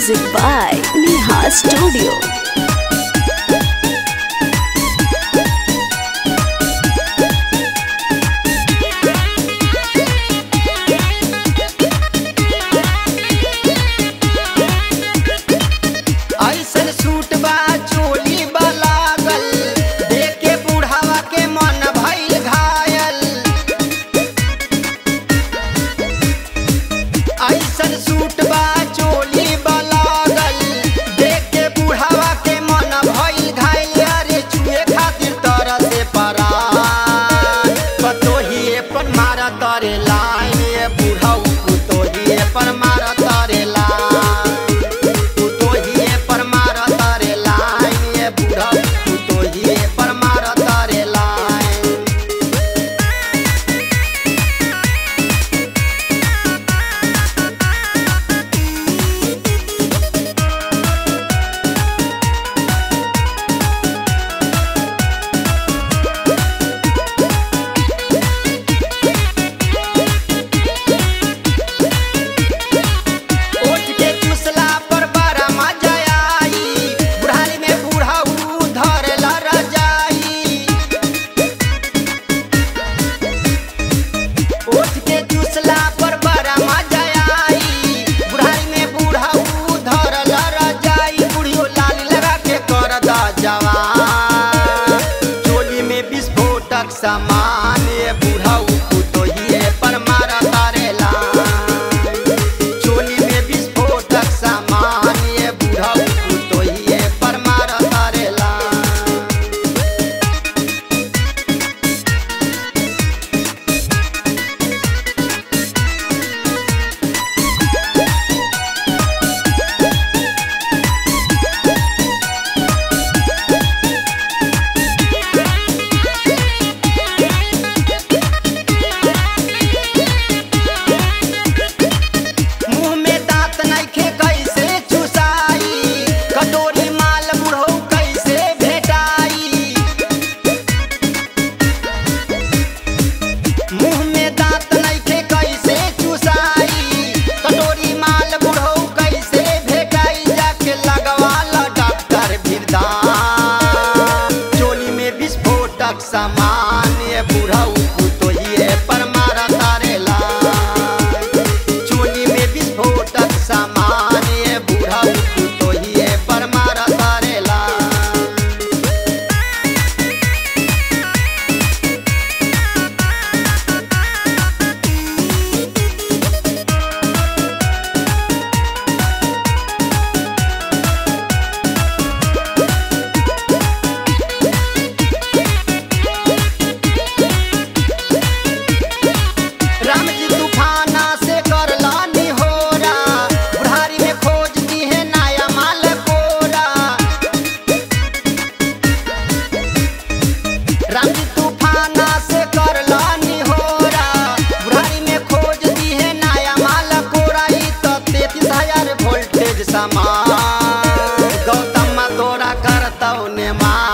Music by Neha Studio. सामान ये बूढ़ा तो ये पर मारा तारेला चोली में विस्फोटक सामान ये बूढ़ा तो ये पर मारा तारेला। सामान ये बूढ़ा तो ये पर मारा तारेला चोली में विस्फोटक सामान ये बूढ़ा तो ये पर मारा तारेला। गौतम तोरा करतौ ने मां